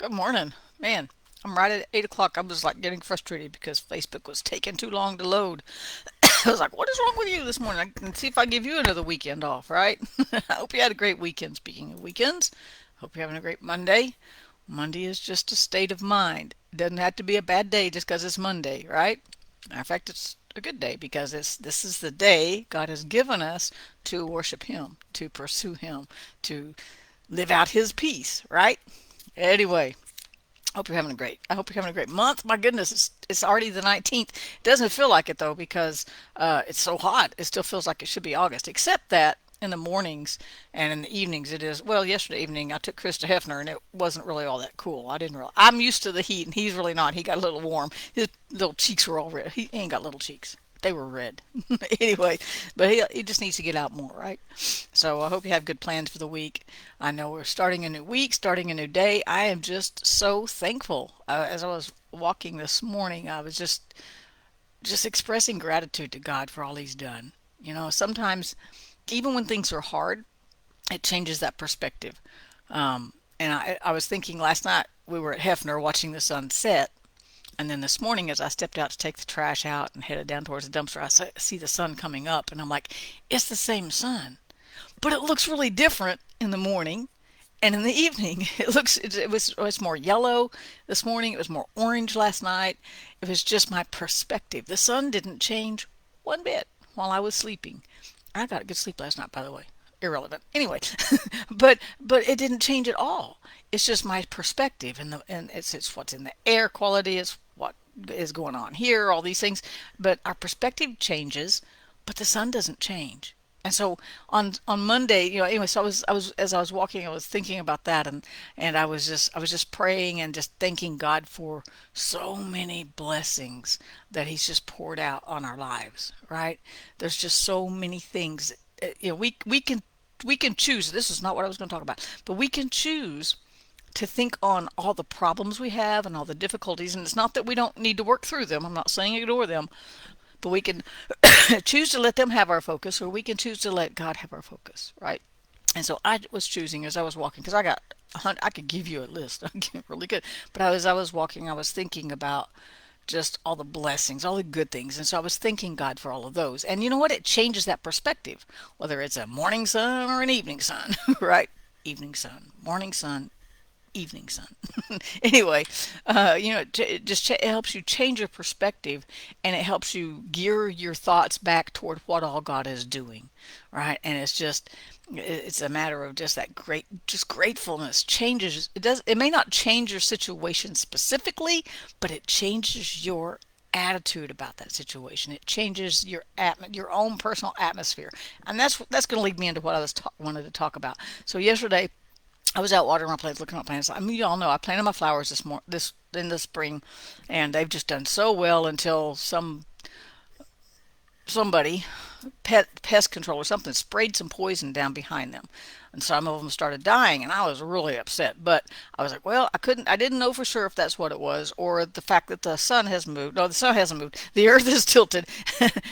Good morning. Man, I'm right at 8 o'clock. I was like getting frustrated because Facebook was taking too long to load. I was like, what is wrong with you this morning? I can see if I give you another weekend off, right? I hope you had a great weekend. Speaking of weekends, hope you're having a great Monday. Monday is just a state of mind. It doesn't have to be a bad day just because it's Monday, right? Matter of fact, it's a good day because this is the day God has given us to worship Him, to pursue Him, to live out His peace, right? Anyway, I hope you're having a great month. My goodness, it's already the 19th. It doesn't feel like it though because it's so hot. It still feels like it should be August, except that in the mornings and in the evenings it is. Well, yesterday evening I took Chris to Hefner and it wasn't really all that cool. I didn't really. I'm used to the heat and he's really not. He got a little warm. His little cheeks were all red. He ain't got little cheeks. They were red. Anyway, but he just needs to get out more, right? So I hope you have good plans for the week. I know we're starting a new week, starting a new day. I am just so thankful. As I was walking this morning, I was just expressing gratitude to God for all He's done. You know, sometimes even when things are hard, it changes that perspective. And I was thinking last night we were at Hefner watching the sun set, and then this morning, as I stepped out to take the trash out and headed down towards the dumpster, I see the sun coming up, and I'm like, it's the same sun, but it looks really different in the morning and in the evening. It was more yellow this morning. It was more orange last night. It was just my perspective. The sun didn't change one bit while I was sleeping. I got a good sleep last night, by the way. Irrelevant. Anyway, but it didn't change at all. It's just my perspective, and it's what's in the air quality. It's what is going on here. All these things, but our perspective changes, but the sun doesn't change. And so on Monday, anyway, so I was as I was walking, I was thinking about that, and I was just praying and just thanking God for so many blessings that He's just poured out on our lives. Right? There's just so many things. We can choose. This is not what I was going to talk about, but we can choose to think on all the problems we have and all the difficulties. And it's not that we don't need to work through them. I'm not saying ignore them, but we can choose to let them have our focus, or we can choose to let God have our focus, right? And so I was choosing as I was walking because I could give you a list. I'm really good, but as I was walking, I was thinking about just all the blessings, all the good things. And so I was thanking God for all of those. And you know what? It changes that perspective, whether it's a morning sun or an evening sun, right? Evening sun, morning sun, evening sun. Anyway, it helps you change your perspective, and it helps you gear your thoughts back toward what all God is doing, right? And it's a matter of just that just gratefulness changes. It may not change your situation specifically, but it changes your attitude about that situation. It changes your own personal atmosphere, and that's going to lead me into what wanted to talk about. So yesterday I was out watering my plants, looking at my plants. I mean, you all know I planted my flowers this in the spring, and they've just done so well until somebody, pest control or something, sprayed some poison down behind them, and some of them started dying, and I was really upset. But I was like, well, I didn't know for sure if that's what it was, or the fact that the sun has moved. No, the sun hasn't moved. The Earth is tilted,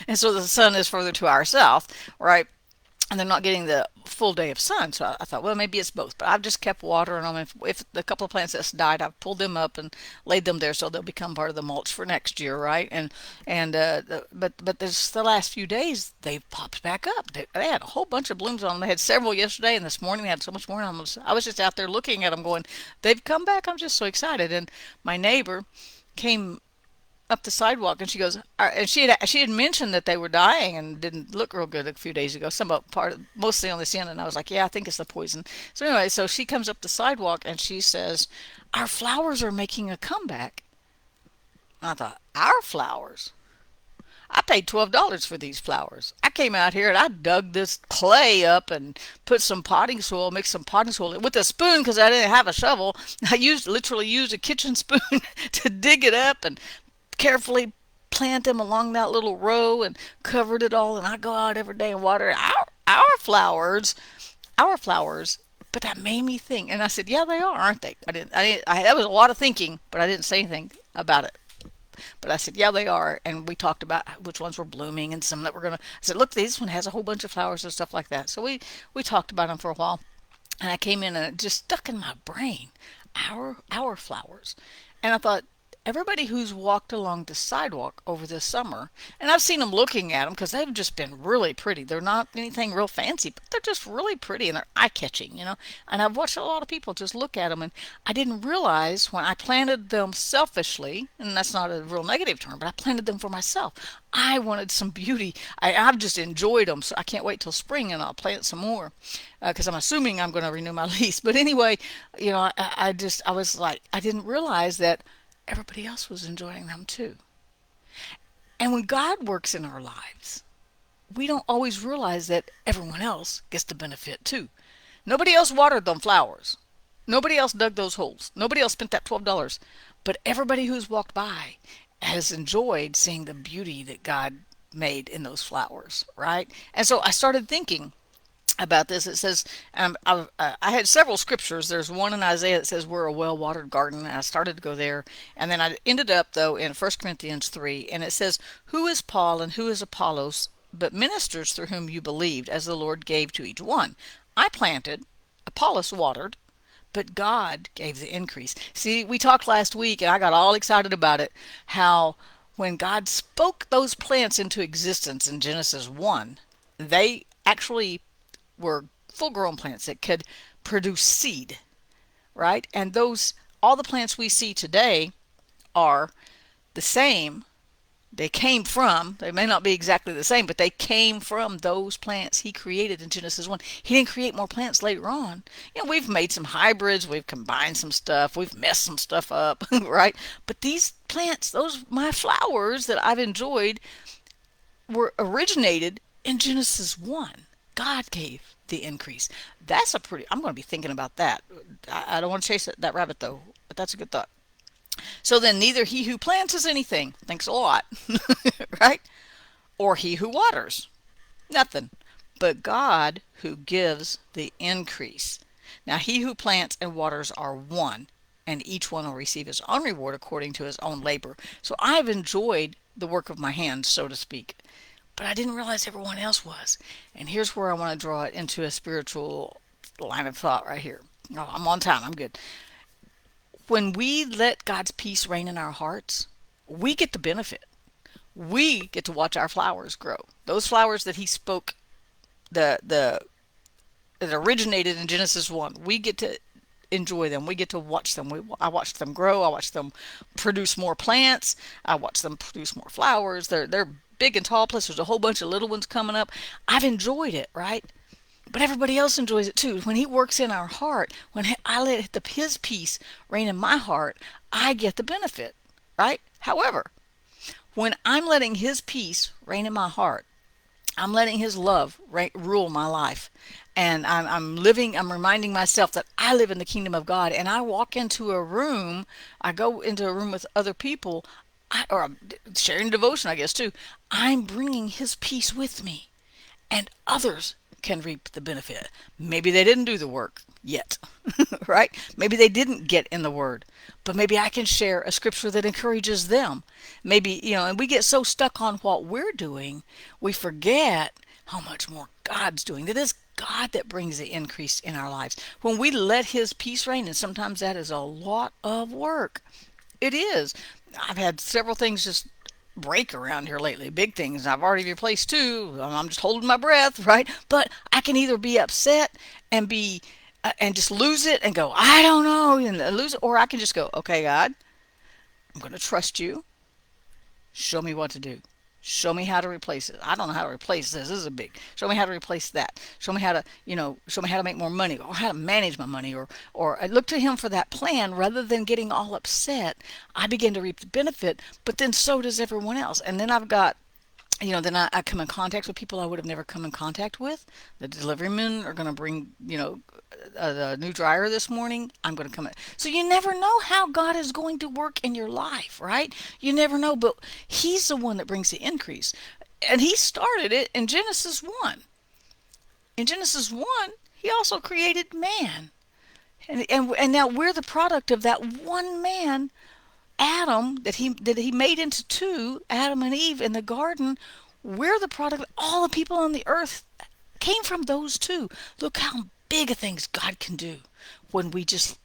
and so the sun is further to our south, right? And they're not getting the full day of sun. So I thought, well, maybe it's both. But I've just kept watering them. If the couple of plants that's died, I've pulled them up and laid them there so they'll become part of the mulch for next year, right? But this the last few days they've popped back up. They had a whole bunch of blooms on them. They had several yesterday, and this morning they had so much more. I was just out there looking at them, going, they've come back. I'm just so excited. And my neighbor came up the sidewalk, and she goes, and she had mentioned that they were dying and didn't look real good a few days ago. Some part, mostly on this end, and I was like, yeah, I think it's the poison. So anyway, so she comes up the sidewalk and she says, our flowers are making a comeback. I thought, our flowers? I paid $12 for these flowers. I came out here and I dug this clay up and put some potting soil, mixed some potting soil with a spoon because I didn't have a shovel. I literally used a kitchen spoon to dig it up and carefully plant them along that little row and covered it all. And I go out every day and water our flowers, our flowers. But that made me think, and I said, "Yeah, they are, aren't they?" That was a lot of thinking, but I didn't say anything about it. But I said, "Yeah, they are." And we talked about which ones were blooming and some that were gonna. I said, "Look, this one has a whole bunch of flowers and stuff like that." So we talked about them for a while. And I came in and it just stuck in my brain. our flowers. And I thought, everybody who's walked along the sidewalk over this summer, and I've seen them looking at them because they've just been really pretty. They're not anything real fancy, but they're just really pretty and they're eye-catching. And I've watched a lot of people just look at them, and I didn't realize when I planted them selfishly, and that's not a real negative term, but I planted them for myself. I wanted some beauty. I've just enjoyed them, so I can't wait till spring and I'll plant some more because I'm assuming I'm going to renew my lease. But anyway, I was like, I didn't realize that everybody else was enjoying them too. And when God works in our lives, we don't always realize that everyone else gets the benefit too. Nobody else watered them flowers. Nobody else dug those holes. Nobody else spent that $12. But everybody who's walked by has enjoyed seeing the beauty that God made in those flowers, right? And so I started thinking about this. It says, I had several scriptures. There's one in Isaiah that says we're a well-watered garden. And I started to go there. And then I ended up, though, in 1 Corinthians 3. And it says, who is Paul and who is Apollos, but ministers through whom you believed, as the Lord gave to each one. I planted, Apollos watered, but God gave the increase. See, we talked last week, and I got all excited about it, how when God spoke those plants into existence in Genesis 1, they actually were full grown plants that could produce seed, right? And all the plants we see today are the same. They may not be exactly the same, but they came from those plants he created in Genesis 1. He didn't create more plants later on. We've made some hybrids, we've combined some stuff, we've messed some stuff up, right? But these plants, my flowers that I've enjoyed, were originated in Genesis 1. God gave the increase. I'm going to be thinking about that. I don't want to chase that rabbit though, but that's a good thought. So then neither he who plants is anything, thanks a lot, right? Or he who waters, nothing. But God who gives the increase. Now he who plants and waters are one, and each one will receive his own reward according to his own labor. So I've enjoyed the work of my hands, so to speak. But I didn't realize everyone else was. And here's where I want to draw it into a spiritual line of thought right here. Oh, I'm on time. I'm good. When we let God's peace reign in our hearts, we get the benefit. We get to watch our flowers grow. Those flowers that he spoke, that originated in Genesis 1, we get to enjoy them. We get to watch them. I watch them grow. I watch them produce more plants. I watch them produce more flowers. They're big and tall. Plus, there's a whole bunch of little ones coming up. I've enjoyed it, right? But everybody else enjoys it too. When he works in our heart, when I let his peace reign in my heart, I get the benefit, right? However, when I'm letting his peace reign in my heart, I'm letting his love rule my life. And I'm reminding myself that I live in the kingdom of God, and I walk into a room, I go into a room with other people, or I'm sharing devotion, I guess, too. I'm bringing his peace with me, and others can reap the benefit. Maybe they didn't do the work yet, right? Maybe they didn't get in the word, but maybe I can share a scripture that encourages them. Maybe, and we get so stuck on what we're doing, we forget how much more God's doing. It is God that brings the increase in our lives. When we let his peace reign, and sometimes that is a lot of work. It is. I've had several things just break around here lately, big things. I've already replaced two. I'm just holding my breath, right? But I can either be upset and and just lose it and go, I don't know, and lose it, or I can just go, okay, God, I'm going to trust you. Show me what to do. Show me how to replace it. I don't know how to replace this. This is a big. Show me how to replace that. Show me how to, show me how to make more money, or how to manage my money, or I look to him for that plan rather than getting all upset. I begin to reap the benefit, but then so does everyone else. And then I've got, then I come in contact with people I would have never come in contact with. The deliverymen are going to bring, the new dryer this morning. I'm going to come in. So you never know how God is going to work in your life, right? You never know, but he's the one that brings the increase. And he started it in Genesis 1. In Genesis 1, he also created man. And now we're the product of that one man, Adam, that he made into two, Adam and Eve in the garden. We're the product. All the people on the earth came from those two. Look how big of things God can do when we just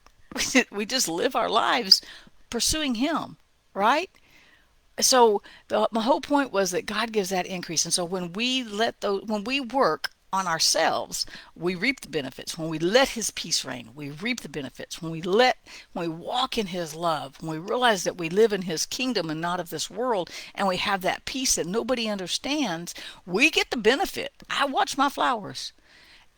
We just live our lives pursuing Him, right? So my whole point was that God gives that increase, and so when we work on ourselves, we reap the benefits. When we let His peace reign, we reap the benefits. When we walk in His love, when we realize that we live in His kingdom and not of this world, and we have that peace that nobody understands, we get the benefit. I watch my flowers,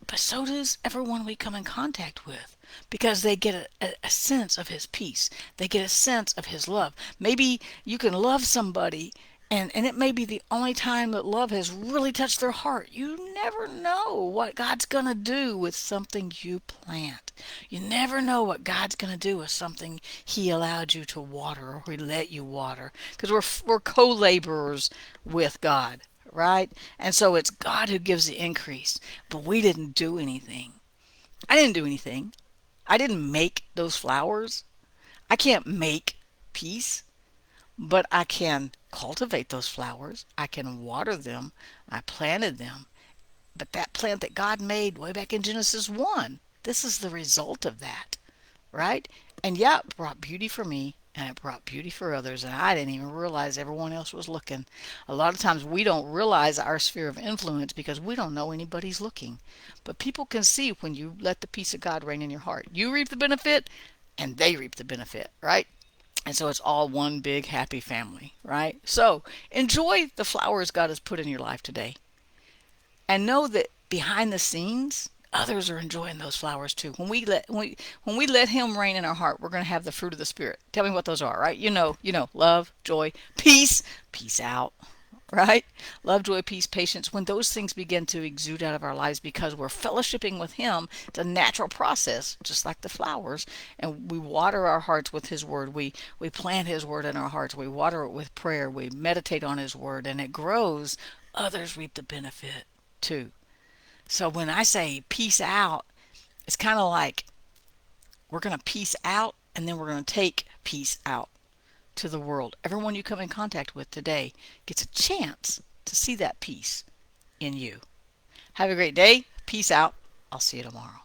but so does everyone we come in contact with, because they get a sense of His peace. They get a sense of His love. Maybe you can love somebody, and it may be the only time that love has really touched their heart. You never know what God's going to do with something you plant. You never know what God's going to do with something He allowed you to water, or He let you water, because we're co-laborers with God, right? And so it's God who gives the increase, but we didn't do anything. I didn't do anything. I didn't make those flowers. I can't make peace, but I can cultivate those flowers. I can water them. I planted them. But that plant that God made way back in Genesis 1, this is the result of that, right? And yeah, it brought beauty for me, and it brought beauty for others, and I didn't even realize everyone else was looking. A lot of times we don't realize our sphere of influence because we don't know anybody's looking. But people can see when you let the peace of God reign in your heart. You reap the benefit, and they reap the benefit, right? And so it's all one big happy family, right? So enjoy the flowers God has put in your life today, and know that behind the scenes, others are enjoying those flowers too. When we let Him reign in our heart, we're going to have the fruit of the Spirit. Tell me what those are, right? Love, joy, peace, peace out, right? Love, joy, peace, patience. When those things begin to exude out of our lives because we're fellowshipping with Him, it's a natural process, just like the flowers. And we water our hearts with His Word. We plant His Word in our hearts. We water it with prayer. We meditate on His Word, and it grows. Others reap the benefit too. So when I say peace out, it's kind of like we're going to peace out, and then we're going to take peace out to the world. Everyone you come in contact with today gets a chance to see that peace in you. Have a great day. Peace out. I'll see you tomorrow.